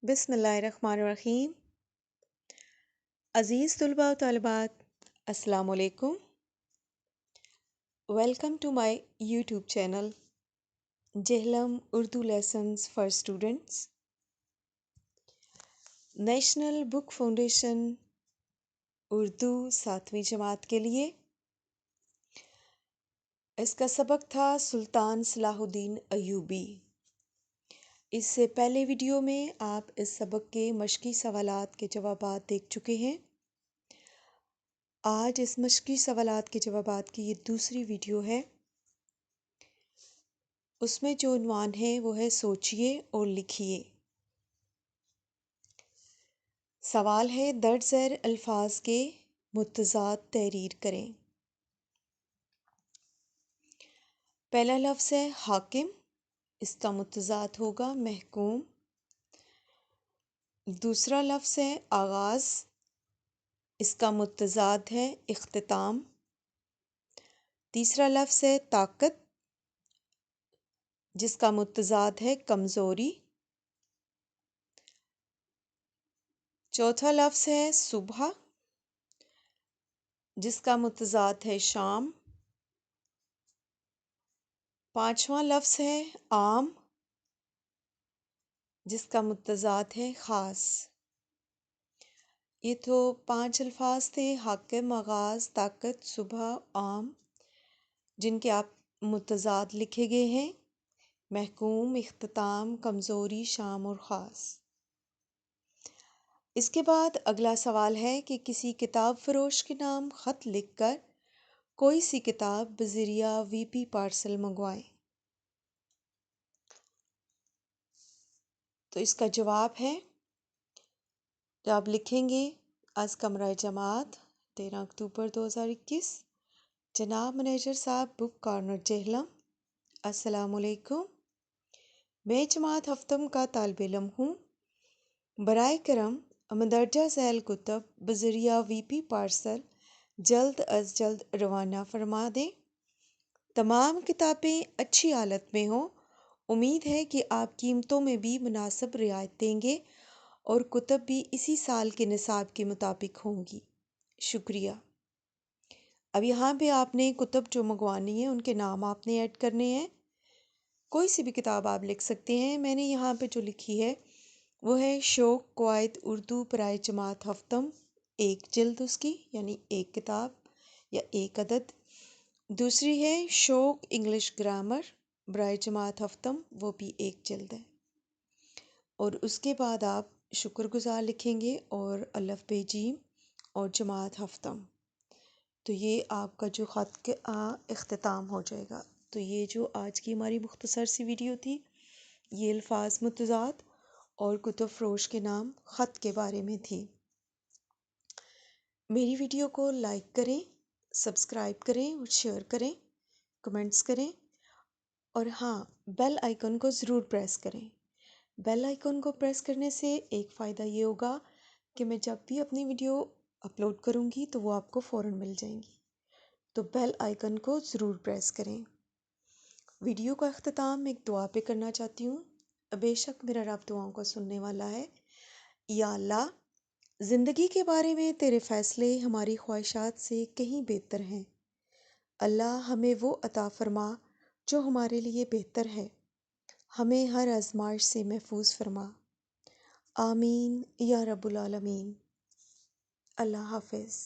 بسم اللہ الرحمن الرحیم۔ عزیز طلباء و طالبات، السلام علیکم۔ Welcome to my YouTube channel Jhelum Urdu lessons for students. National book foundation Urdu 7ویں جماعت کے لیے اس کا سبق تھا سلطان صلاح الدین ایوبی۔ اس سے پہلے ویڈیو میں آپ اس سبق کے مشقی سوالات کے جوابات دیکھ چکے ہیں۔ آج اس مشقی سوالات کے جوابات کی یہ دوسری ویڈیو ہے۔ اس میں جو عنوان ہے وہ ہے سوچئے اور لکھیے۔ سوال ہے درج ذیل الفاظ کے متضاد تحریر کریں۔ پہلا لفظ ہے حاکم، اس کا متضاد ہوگا محکوم۔ دوسرا لفظ ہے آغاز، اس کا متضاد ہے اختتام۔ تیسرا لفظ ہے طاقت، جس کا متضاد ہے کمزوری۔ چوتھا لفظ ہے صبح، جس کا متضاد ہے شام۔ پانچواں لفظ ہے عام، جس کا متضاد ہے خاص۔ یہ تو 5 الفاظ تھے، حاکم، آغاز، طاقت، صبح، عام، جن کے آپ متضاد لکھے گئے ہیں: محکوم، اختتام، کمزوری، شام اور خاص۔ اس کے بعد اگلا سوال ہے کہ کسی کتاب فروش کے نام خط لکھ کر کوئی سی کتاب بذریعہ وی پی پارسل منگوائیں۔ تو اس کا جواب ہے، جو آپ لکھیں گے: از کمرہ جماعت 13 اکتوبر 2021، جناب منیجر صاحب، بک کارنر جہلم، السلام علیکم، میں جماعت ہفتم کا طالب علم ہوں۔ برائے کرم مندرجہ ذیل کتب بذریعہ وی پی پارسل جلد از جلد روانہ فرما دیں۔ تمام کتابیں اچھی حالت میں ہوں۔ امید ہے کہ آپ قیمتوں میں بھی مناسب رعایت دیں گے اور کتب بھی اسی سال کے نصاب کے مطابق ہوں گی۔ شکریہ۔ اب یہاں پہ آپ نے کتب جو منگوانی ہیں ان کے نام آپ نے ایڈ کرنے ہیں۔ کوئی سی بھی کتاب آپ لکھ سکتے ہیں۔ میں نے یہاں پہ جو لکھی ہے وہ ہے شوق قواعد اردو برائے جماعت ہفتم، 1 جلد اس کی، یعنی 1 کتاب یا 1 عدد۔ دوسری ہے شوق انگلش گرامر برائے جماعت ہفتم، وہ بھی 1 جلد ہے۔ اور اس کے بعد آپ شکر گزار لکھیں گے اور الف بے جیم اور جماعت ہفتم۔ تو یہ آپ کا جو خط کا اختتام ہو جائے گا۔ تو یہ جو آج کی ہماری مختصر سی ویڈیو تھی، یہ الفاظ متضاد اور کتب فروش کے نام خط کے بارے میں تھی۔ میری ویڈیو کو لائک کریں، سبسکرائب کریں اور شیئر کریں، کمنٹس کریں، اور ہاں، بیل آئیکن کو ضرور پریس کریں۔ بیل آئیکن کو پریس کرنے سے ایک فائدہ یہ ہوگا کہ میں جب بھی اپنی ویڈیو اپلوڈ کروں گی تو وہ آپ کو فوراً مل جائیں گی۔ تو بیل آئیکن کو ضرور پریس کریں۔ ویڈیو کا اختتام ایک دعا پہ کرنا چاہتی ہوں۔ بے شک میرا رب دعاؤں کو سننے والا ہے۔ یا اللہ، زندگی کے بارے میں تیرے فیصلے ہماری خواہشات سے کہیں بہتر ہیں۔ اللہ، ہمیں وہ عطا فرما جو ہمارے لیے بہتر ہے۔ ہمیں ہر آزمائش سے محفوظ فرما۔ آمین یا رب العالمین۔ اللہ حافظ۔